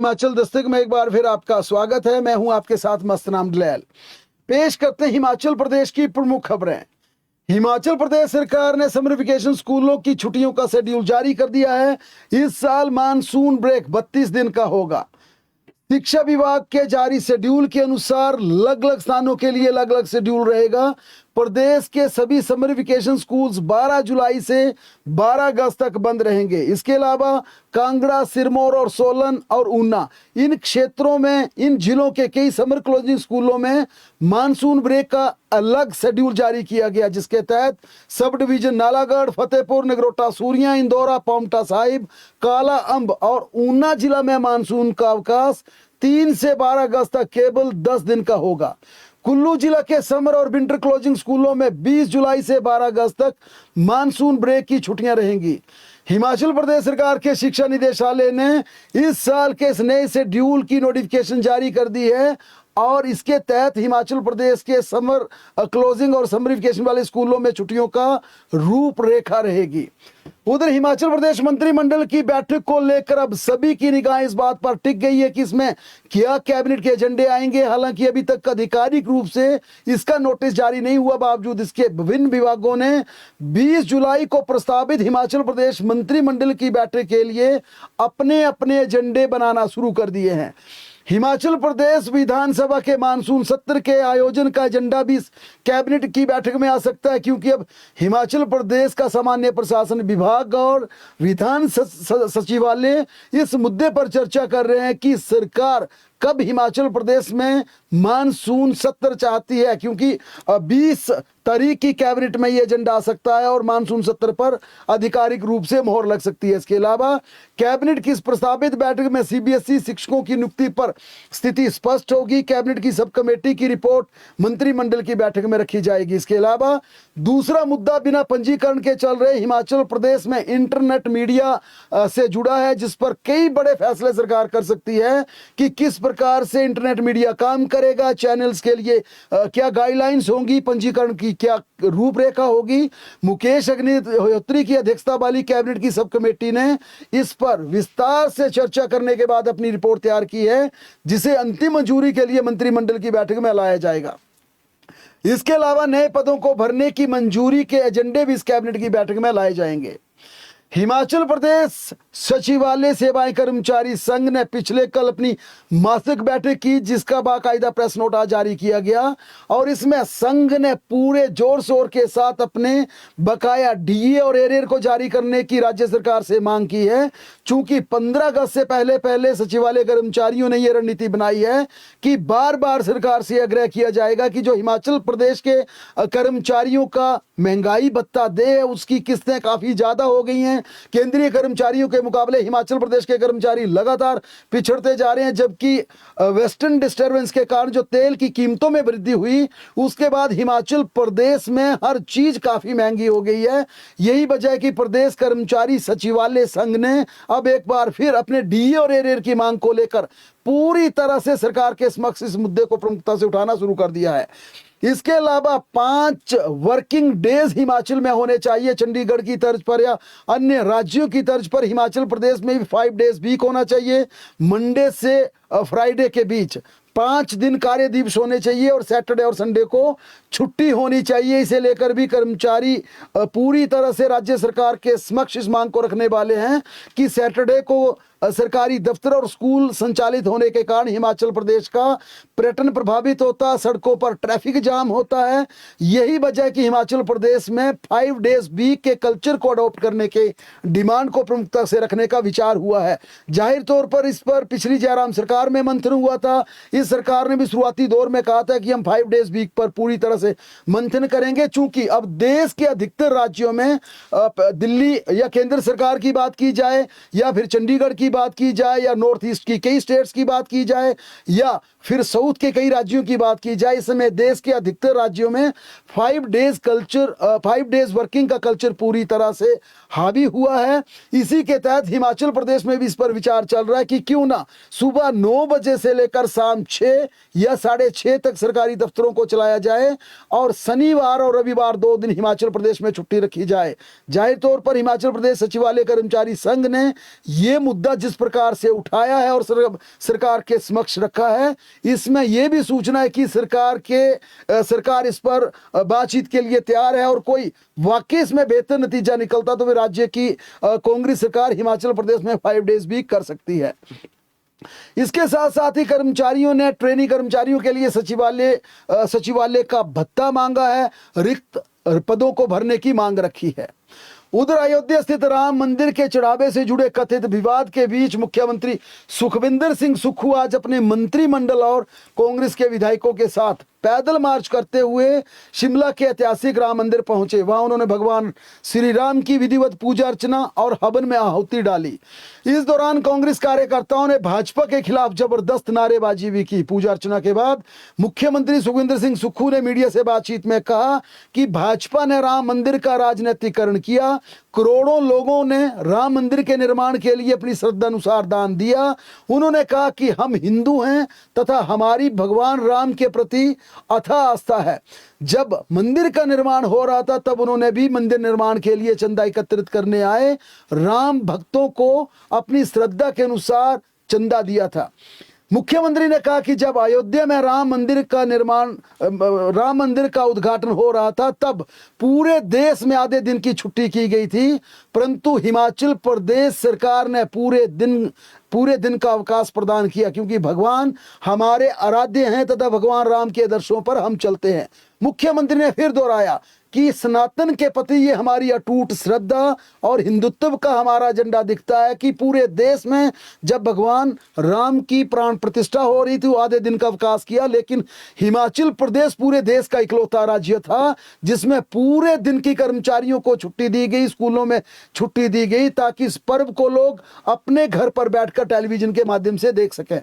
हिमाचल दस्तक में एक बार फिर आपका स्वागत है। मैं हूं आपके साथ मस्तनाम दलैल। पेश करते हैं हिमाचल प्रदेश की प्रमुख खबरें। हिमाचल प्रदेश सरकार ने समर वेकेशन स्कूलों की छुट्टियों का शेड्यूल जारी कर दिया है। इस साल मानसून ब्रेक 32 दिन का होगा। शिक्षा विभाग के जारी शेड्यूल के अनुसार अलग अलग स्थानों के लिए अलग अलग शेड्यूल रहेगा। प्रदेश के सभी समर वेकेशन स्कूल्स 12 जुलाई से 12 अगस्त तक बंद रहेंगे। इसके अलावा कांगड़ा, सिरमौर और सोलन और ऊना इन क्षेत्रों में इन जिलों के कई समर क्लोजिंग स्कूलों में मानसून ब्रेक का अलग शेड्यूल जारी किया गया, जिसके तहत सब डिवीजन नालागढ़, फतेहपुर, नगरोटा, सूरियां, इंदौरा, पांवटा साहिब, काला अम्ब और ऊना जिला में मानसून का अवकाश 3 से 12 अगस्त तक केवल 10 दिन का होगा। कुल्लू जिला के समर और विंटर क्लोजिंग स्कूलों में 20 जुलाई से 12 अगस्त तक मानसून ब्रेक की छुट्टियां रहेंगी। हिमाचल प्रदेश सरकार के शिक्षा निदेशालय ने इस साल के इस नए शेड्यूल की नोटिफिकेशन जारी कर दी है और इसके तहत हिमाचल प्रदेश के समर क्लोजिंग और समर वेकेशन वाले स्कूलों में छुट्टियों का रूपरेखा रहेगी। उधर हिमाचल प्रदेश मंत्रिमंडल की बैठक को लेकर अब सभी की निगाह इस बात पर टिक गई है कि इसमें क्या कैबिनेट के एजेंडे आएंगे। हालांकि अभी तक आधिकारिक रूप से इसका नोटिस जारी नहीं हुआ, बावजूद इसके विभिन्न विभागों ने 20 जुलाई को प्रस्तावित हिमाचल प्रदेश मंत्रिमंडल की बैठक के लिए अपने अपने एजेंडे बनाना शुरू कर दिए हैं। हिमाचल प्रदेश विधानसभा के मानसून सत्र के आयोजन का एजेंडा भी कैबिनेट की बैठक में आ सकता है, क्योंकि अब हिमाचल प्रदेश का सामान्य प्रशासन विभाग और विधान सचिवालय इस मुद्दे पर चर्चा कर रहे हैं कि सरकार कब हिमाचल प्रदेश में मानसून सत्र चाहती है, क्योंकि 20 तारीख की कैबिनेट में ये एजेंडा आ सकता है और मानसून सत्र पर आधिकारिक रूप से मोहर लग सकती है। इसके अलावा कैबिनेट की इस प्रस्तावित बैठक में सीबीएसई शिक्षकों की नियुक्ति पर स्थिति स्पष्ट होगी। कैबिनेट की सब कमेटी की रिपोर्ट मंत्रिमंडल की बैठक में रखी जाएगी। इसके अलावा दूसरा मुद्दा बिना पंजीकरण के चल रहे हिमाचल प्रदेश में इंटरनेट मीडिया से जुड़ा है, जिस पर कई बड़े फैसले सरकार कर सकती है कि किस प्रकार से इंटरनेट मीडिया काम करेगा, चैनल्स के लिए क्या गाइडलाइंस होंगी, पंजीकरण की क्या रूपरेखा होगी। मुकेश अग्निहोत्री की अध्यक्षता वाली कैबिनेट की सब कमेटी ने इस पर विस्तार से चर्चा करने के बाद अपनी रिपोर्ट तैयार की है, जिसे अंतिम मंजूरी के लिए मंत्रिमंडल की बैठक में लाया जाएगा। इसके अलावा नए पदों को भरने की मंजूरी के एजेंडे भी इस कैबिनेट की बैठक में लाए जाएंगे। हिमाचल प्रदेश सचिवालय सेवाएं कर्मचारी संघ ने पिछले कल अपनी मासिक बैठक की, जिसका बाकायदा प्रेस नोट आज जारी किया गया और इसमें संघ ने पूरे जोर शोर के साथ अपने बकाया डीए और एरियर को जारी करने की राज्य सरकार से मांग की है। चूंकि 15 अगस्त से पहले सचिवालय कर्मचारियों ने यह रणनीति बनाई है कि बार बार सरकार से आग्रह किया जाएगा कि जो हिमाचल प्रदेश के कर्मचारियों का महंगाई भत्ता दे, उसकी किस्तें काफी ज्यादा हो गई हैं। केंद्रीय कर्मचारियों के मुकाबले हिमाचल प्रदेश के कर्मचारी लगातार पिछड़ते जा रहे हैं, जबकि वेस्टर्न डिस्टर्बेंस के कारण जो तेल की कीमतों में वृद्धि हुई, उसके बाद हिमाचल प्रदेश में हर चीज काफी महंगी हो गई है। यही वजह है कि प्रदेश कर्मचारी सचिवालय संघ ने अब एक बार फिर अपने डीए और एरियर की मांग को लेकर पूरी तरह से सरकार के समक्ष इस मुद्दे को प्रमुखता से उठाना शुरू कर दिया है। इसके अलावा 5 वर्किंग डेज हिमाचल में होने चाहिए, चंडीगढ़ की तर्ज पर या अन्य राज्यों की तर्ज पर हिमाचल प्रदेश में भी 5 डेज वीक होना चाहिए। मंडे से फ्राइडे के बीच 5 दिन कार्य दिवस होने चाहिए और सैटरडे और संडे को छुट्टी होनी चाहिए। इसे लेकर भी कर्मचारी पूरी तरह से राज्य सरकार के समक्ष इस मांग को रखने वाले हैं कि सैटरडे को सरकारी दफ्तर और स्कूल संचालित होने के कारण हिमाचल प्रदेश का पर्यटन प्रभावित होता, सड़कों पर ट्रैफिक जाम होता है। यही वजह है कि हिमाचल प्रदेश में 5 डेज वीक के कल्चर को अडॉप्ट करने के डिमांड को प्रमुखता से रखने का विचार हुआ है। जाहिर तौर पर इस पर पिछली जयराम सरकार में मंथन हुआ था। इस सरकार ने भी शुरुआती दौर में कहा था कि हम 5 डेज वीक पर पूरी तरह से मंथन करेंगे। चूंकि अब देश के अधिकतर राज्यों में दिल्ली या केंद्र सरकार की बात की जाए या फिर चंडीगढ़ की बात की जाए या नॉर्थ ईस्ट की कई स्टेट्स की बात की जाए या फिर साउथ के कई राज्यों की बात की जाए, इस समय देश के अधिकतर राज्यों में 5 डेज वर्किंग का कल्चर पूरी तरह से हावी हुआ है। इसी के तहत हिमाचल प्रदेश में भी इस पर विचार चल रहा है कि क्यों ना सुबह 9 बजे से लेकर शाम 6 या 6:30 तक सरकारी दफ्तरों को चलाया जाए और शनिवार और रविवार 2 दिन हिमाचल प्रदेश में छुट्टी रखी जाए। जाहिर तौर पर हिमाचल प्रदेश सचिवालय कर्मचारी संघ ने यह मुद्दा जिस प्रकार से उठाया है और सरकार के समक्ष रखा है, इसमें यह भी सूचना है कि सरकार इस पर बातचीत के लिए तैयार है और कोई वाकई इसमें बेहतर नतीजा निकलता तो वे राज्य की कांग्रेस सरकार हिमाचल प्रदेश में 5 डेज भी कर सकती है। इसके साथ साथ ही कर्मचारियों ने ट्रेनी कर्मचारियों के लिए सचिवालय का भत्ता मांगा है, रिक्त पदों को भरने की मांग रखी है। उधर अयोध्या स्थित राम मंदिर के चढ़ावे से जुड़े कथित विवाद के बीच मुख्यमंत्री सुखविंदर सिंह सुक्खू आज अपने मंत्रिमंडल और कांग्रेस के विधायकों के साथ पैदल मार्च करते हुए शिमला के ऐतिहासिक राम मंदिर पहुंचे। वहां उन्होंने भगवान श्री राम की विधिवत पूजा अर्चना और हवन में आहुति डाली। इस दौरान कांग्रेस कार्यकर्ताओं ने भाजपा के खिलाफ जबरदस्त नारेबाजी भी की। पूजा अर्चना के बाद मुख्यमंत्री सुखविंदर सिंह सुक्खू ने मीडिया से बातचीत में कहा कि भाजपा ने राम मंदिर का राजनीतिकरण किया। करोड़ों लोगों ने राम मंदिर के निर्माण के लिए अपनी श्रद्धा अनुसार दान दिया। उन्होंने कहा कि हम हिंदू हैं तथा हमारी भगवान राम के प्रति अथाह आस्था है। जब मंदिर का निर्माण हो रहा था तब उन्होंने भी मंदिर निर्माण के लिए चंदा एकत्रित करने आए राम भक्तों को अपनी श्रद्धा के अनुसार चंदा दिया था। मुख्यमंत्री ने कहा कि जब अयोध्या में राम मंदिर का उद्घाटन हो रहा था तब पूरे देश में आधे दिन की छुट्टी की गई थी, परंतु हिमाचल प्रदेश सरकार ने पूरे दिन का अवकाश प्रदान किया क्योंकि भगवान हमारे आराध्य हैं तथा भगवान राम के आदर्शों पर हम चलते हैं। मुख्यमंत्री ने फिर दोहराया कि सनातन के प्रति ये हमारी अटूट श्रद्धा और हिंदुत्व का हमारा झंडा दिखता है कि पूरे देश में जब भगवान राम की प्राण प्रतिष्ठा हो रही थी वो आधे दिन का अवकाश किया, लेकिन हिमाचल प्रदेश पूरे देश का इकलौता राज्य था जिसमें पूरे दिन की कर्मचारियों को छुट्टी दी गई, स्कूलों में छुट्टी दी गई ताकि इस पर्व को लोग अपने घर पर बैठकर टेलीविजन के माध्यम से देख सकें।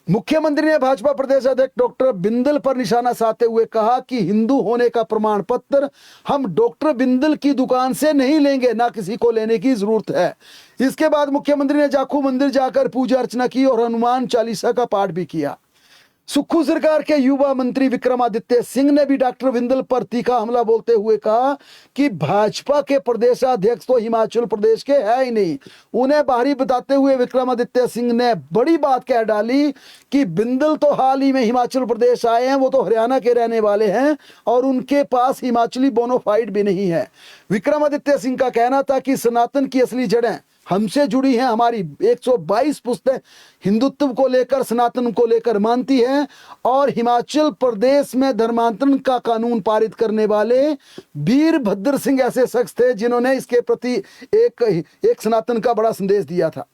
मुख्यमंत्री ने भाजपा प्रदेश अध्यक्ष डॉक्टर बिंदल पर निशाना साधते हुए कहा कि हिंदू होने का प्रमाण पत्र हम डॉक्टर बिंदल की दुकान से नहीं लेंगे, ना किसी को लेने की जरूरत है। इसके बाद मुख्यमंत्री ने जाखू मंदिर जाकर पूजा अर्चना की और हनुमान चालीसा का पाठ भी किया। सुक्खू सरकार के युवा मंत्री विक्रमादित्य सिंह ने भी डॉक्टर बिंदल पर तीखा हमला बोलते हुए कहा कि भाजपा के प्रदेशाध्यक्ष तो हिमाचल प्रदेश के है ही नहीं। उन्हें बाहरी बताते हुए विक्रमादित्य सिंह ने बड़ी बात कह डाली कि बिंदल तो हाल ही में हिमाचल प्रदेश आए हैं, वो तो हरियाणा के रहने वाले हैं और उनके पास हिमाचली बोनोफाइड भी नहीं है। विक्रमादित्य सिंह का कहना था कि सनातन की असली जड़ें हमसे जुड़ी हैं। हमारी 122 पुस्तकें हिंदुत्व को लेकर, सनातन को लेकर मानती हैं और हिमाचल प्रदेश में धर्मांतरण का कानून पारित करने वाले वीरभद्र सिंह ऐसे शख्स थे जिन्होंने इसके प्रति एक सनातन का बड़ा संदेश दिया था।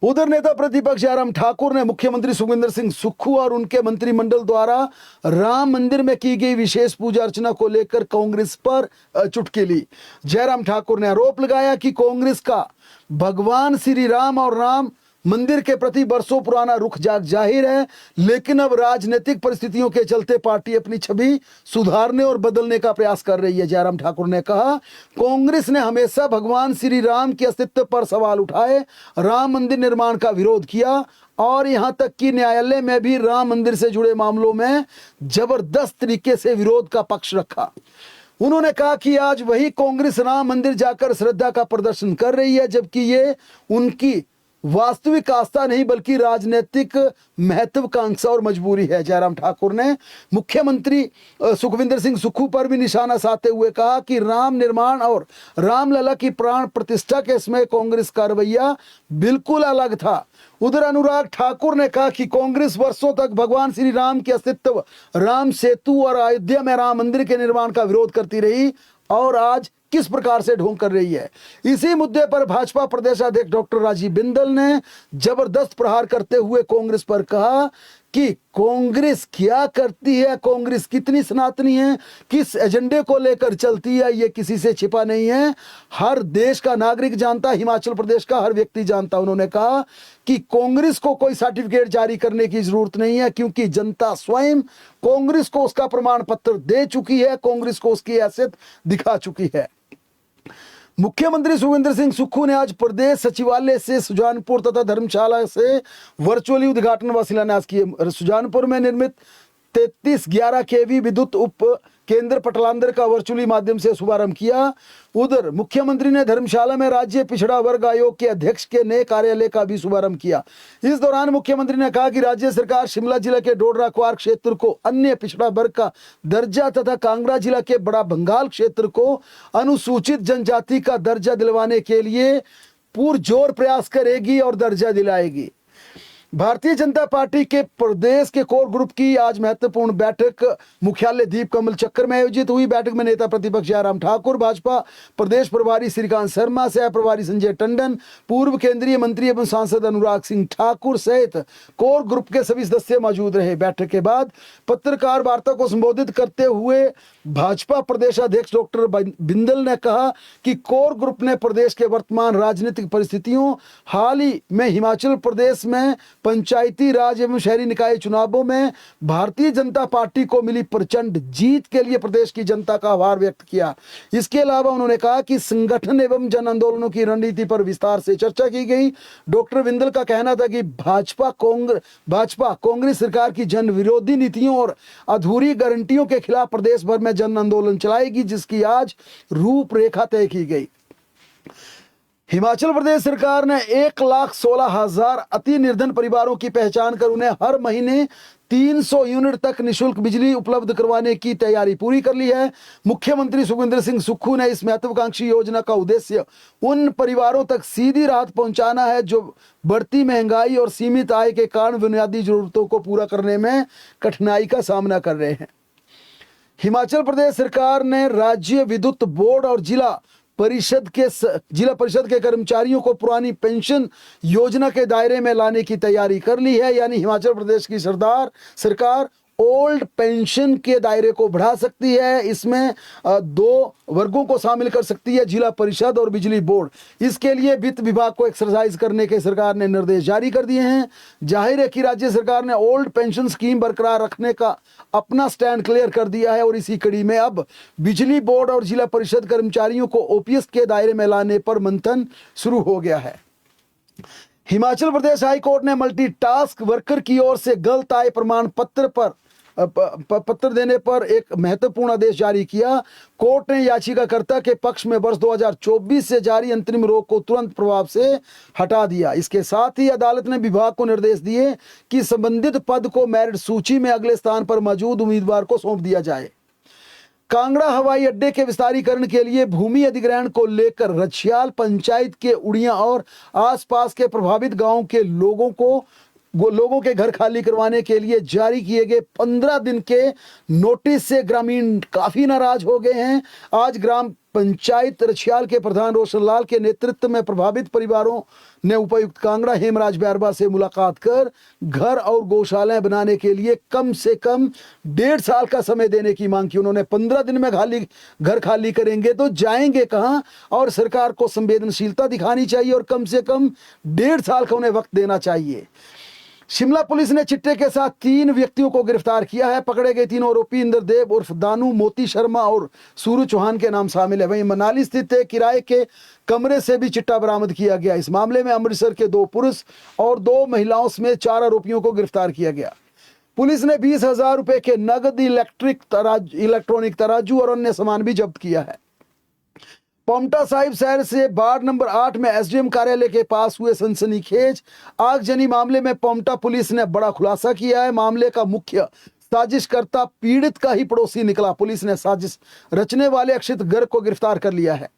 उधर नेता प्रतिपक्ष जयराम ठाकुर ने मुख्यमंत्री सुखविंदर सिंह सुक्खू और उनके मंत्रिमंडल द्वारा राम मंदिर में की गई विशेष पूजा अर्चना को लेकर कांग्रेस पर चुटकी ली। जयराम ठाकुर ने आरोप लगाया कि कांग्रेस का भगवान श्री राम और राम मंदिर के प्रति बरसों पुराना रुख जाहिर है, लेकिन अब राजनीतिक परिस्थितियों के चलते पार्टी अपनी छवि सुधारने और बदलने का प्रयास कर रही है। जयराम ठाकुर ने कहा, कांग्रेस ने हमेशा भगवान श्री राम के अस्तित्व पर सवाल उठाए, राम मंदिर निर्माण का विरोध किया और यहां तक कि न्यायालय में भी राम मंदिर से जुड़े मामलों में जबरदस्त तरीके से विरोध का पक्ष रखा। उन्होंने कहा कि आज वही कांग्रेस राम मंदिर जाकर श्रद्धा का प्रदर्शन कर रही है, जबकि ये उनकी वास्तविक आस्था नहीं बल्कि राजनीतिक महत्वाकांक्षा और मजबूरी है। जयराम ठाकुर ने मुख्यमंत्री सुखविंदर सिंह सुक्खू पर भी निशाना साधते हुए कहा कि राम निर्माण और रामलला की प्राण प्रतिष्ठा के समय कांग्रेस का रवैया बिल्कुल अलग था। उधर अनुराग ठाकुर ने कहा कि कांग्रेस वर्षों तक भगवान श्री राम के अस्तित्व, राम सेतु और अयोध्या में राम मंदिर के निर्माण का विरोध करती रही और आज किस प्रकार से ढोंग कर रही है। इसी मुद्दे पर भाजपा प्रदेशाध्यक्ष डॉक्टर राजीव बिंदल ने जबरदस्त प्रहार करते हुए कांग्रेस पर कहा कि कांग्रेस क्या करती है, कांग्रेस कितनी सनातनी है, किस एजेंडे को लेकर चलती है, ये किसी से छिपा नहीं है। हर देश का नागरिक जानता, हिमाचल प्रदेश का हर व्यक्ति जानता। उन्होंने कहा कि कांग्रेस को कोई सर्टिफिकेट जारी करने की जरूरत नहीं है क्योंकि जनता स्वयं कांग्रेस को उसका प्रमाण पत्र दे चुकी है, कांग्रेस को उसकी हैसियत दिखा चुकी है। मुख्यमंत्री सुखविंदर सिंह सुक्खू ने आज प्रदेश सचिवालय से सुजानपुर तथा धर्मशाला से वर्चुअली उद्घाटन व शिलान्यास किए। सुजानपुर में निर्मित 3311 केवी विद्युत उप केंद्र पटलांदर का वर्चुअली माध्यम से शुभारंभ किया। उधर मुख्यमंत्री ने धर्मशाला में राज्य पिछड़ा वर्ग आयोग के अध्यक्ष के नए कार्यालय का भी शुभारंभ किया। इस दौरान मुख्यमंत्री ने कहा कि राज्य सरकार शिमला जिला के डोडरा क्वार क्षेत्र को अन्य पिछड़ा वर्ग का दर्जा तथा कांगड़ा जिला के बड़ा भंगाल क्षेत्र को अनुसूचित जनजाति का दर्जा दिलवाने के लिए पुरजोर प्रयास करेगी और दर्जा दिलाएगी। भारतीय जनता पार्टी के प्रदेश के कोर ग्रुप की आज महत्वपूर्ण बैठक मुख्यालय दीप कमल चक्कर में आयोजित हुई। बैठक में नेता प्रतिपक्ष जयराम ठाकुर, भाजपा प्रदेश प्रभारी श्रीकांत शर्मा, सह प्रभारी संजय टंडन, पूर्व केंद्रीय मंत्री एवं सांसद अनुराग सिंह ठाकुर सहित कोर ग्रुप के सभी सदस्य मौजूद रहे। बैठक के बाद पत्रकार वार्ता को संबोधित करते हुए भाजपा प्रदेश अध्यक्ष डॉक्टर बिंदल ने कहा कि कोर ग्रुप ने प्रदेश के वर्तमान राजनीतिक परिस्थितियों, हाल ही में हिमाचल प्रदेश में पंचायती राज एवं शहरी निकाय चुनावों में भारतीय जनता पार्टी को मिली प्रचंड जीत के लिए प्रदेश की जनता का आभार व्यक्त किया। इसके अलावा उन्होंने कहा कि संगठन एवं जन आंदोलनों की रणनीति पर विस्तार से चर्चा की गई। डॉक्टर बिंदल का कहना था कि भाजपा कांग्रेस सरकार की जन विरोधी नीतियों और अधूरी गारंटियों के खिलाफ प्रदेश भर में जन आंदोलन चलाएगी, जिसकी आज रूपरेखा तय की गई। हिमाचल प्रदेश सरकार ने 1,16,000 अति निर्धन परिवारों की पहचान कर उन्हें हर महीने 300 यूनिट तक निशुल्क बिजली उपलब्ध करवाने की तैयारी पूरी कर ली है। मुख्यमंत्री सुखविंदर सिंह सुक्खू ने इस महत्वाकांक्षी योजना का उद्देश्य उन परिवारों तक सीधी राहत पहुंचाना है जो बढ़ती महंगाई और सीमित आय के कारण बुनियादी जरूरतों को पूरा करने में कठिनाई का सामना कर रहे हैं। हिमाचल प्रदेश सरकार ने राज्य विद्युत बोर्ड और जिला परिषद के कर्मचारियों को पुरानी पेंशन योजना के दायरे में लाने की तैयारी कर ली है। यानी हिमाचल प्रदेश की सरकार ओल्ड पेंशन के दायरे को बढ़ा सकती है। इसमें 2 वर्गों को शामिल कर सकती है, जिला परिषद और बिजली बोर्ड। इसके लिए वित्त विभाग को एक्सरसाइज करने के सरकार ने निर्देश जारी कर दिए हैं। जाहिर है कि राज्य सरकार ने ओल्ड पेंशन स्कीम बरकरार रखने का अपना स्टैंड क्लियर कर दिया है और इसी कड़ी में अब बिजली बोर्ड और जिला परिषद कर्मचारियों को ओपीएस के दायरे में लाने पर मंथन शुरू हो गया है। हिमाचल प्रदेश हाईकोर्ट ने मल्टीटास्क वर्कर की ओर से गलत आय प्रमाण पत्र देने पर एक महत्वपूर्ण आदेश जारी किया। कोर्ट ने याचिकाकर्ता के पक्ष में वर्ष 2024 से जारी अंतरिम रोक को तुरंत प्रभाव से हटा दिया। इसके साथ ही अदालत ने विभाग को निर्देश दिए कि संबंधित पद को मेरिट सूची में अगले स्थान पर मौजूद उम्मीदवार को सौंप दिया जाए। कांगड़ा हवाई अड्डे के विस्तारीकरण के लिए भूमि अधिग्रहण को लेकर रछियाल पंचायत के उड़िया और आसपास के प्रभावित गांव के लोगों के घर खाली करवाने के लिए जारी किए गए 15 दिन के नोटिस से ग्रामीण काफी नाराज हो गए हैं। आज ग्राम पंचायत रछियाल के प्रधान रोशन लाल के नेतृत्व में प्रभावित परिवारों ने उपायुक्त कांगड़ा हेमराज ब्यारबा से मुलाकात कर घर और गौशालाएं बनाने के लिए कम से कम 1.5 साल का समय देने की मांग की। उन्होंने 15 दिन में घर खाली करेंगे तो जाएंगे कहां, और सरकार को संवेदनशीलता दिखानी चाहिए और कम से कम 1.5 साल का उन्हें वक्त देना चाहिए। शिमला पुलिस ने चिट्टे के साथ 3 व्यक्तियों को गिरफ्तार किया है। पकड़े गए 3 आरोपी इंद्रदेव उर्फ दानू, मोती शर्मा और सूरज चौहान के नाम शामिल है। वहीं मनाली स्थित किराए के कमरे से भी चिट्टा बरामद किया गया। इस मामले में अमृतसर के 2 पुरुष और 2 महिलाओं समेत 4 आरोपियों को गिरफ्तार किया गया। पुलिस ने 20,000 रुपए के नगद, इलेक्ट्रॉनिक तराजू और अन्य सामान भी जब्त किया है। पांवटा साहिब शहर से वार्ड नंबर 8 में एसडीएम कार्यालय के पास हुए सनसनीखेज आगजनी मामले में पांवटा पुलिस ने बड़ा खुलासा किया है। मामले का मुख्य साजिशकर्ता पीड़ित का ही पड़ोसी निकला। पुलिस ने साजिश रचने वाले अक्षित गर्ग को गिरफ्तार कर लिया है।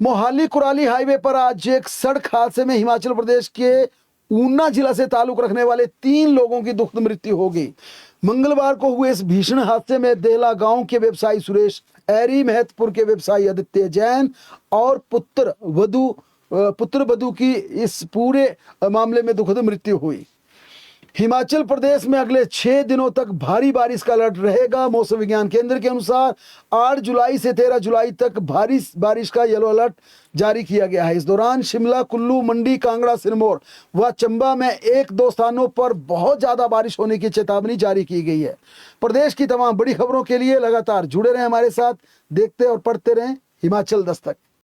मोहाली कुराली हाईवे पर आज एक सड़क हादसे में हिमाचल प्रदेश के ऊना जिला से ताल्लुक रखने वाले 3 लोगों की दुखद मृत्यु हो गई। मंगलवार को हुए इस भीषण हादसे में देहला गांव के व्यवसायी सुरेश एरी, महतपुर के व्यवसायी आदित्य जैन और पुत्र वधू की इस पूरे मामले में दुखद मृत्यु हुई। हिमाचल प्रदेश में अगले 6 दिनों तक भारी बारिश का अलर्ट रहेगा। मौसम विज्ञान केंद्र के अनुसार 8 जुलाई से 13 जुलाई तक भारी बारिश का येलो अलर्ट जारी किया गया है। इस दौरान शिमला, कुल्लू, मंडी, कांगड़ा, सिरमौर व चंबा में 1-2 स्थानों पर बहुत ज्यादा बारिश होने की चेतावनी जारी की गई है। प्रदेश की तमाम बड़ी खबरों के लिए लगातार जुड़े रहें हमारे साथ। देखते और पढ़ते रहें हिमाचल दस्तक।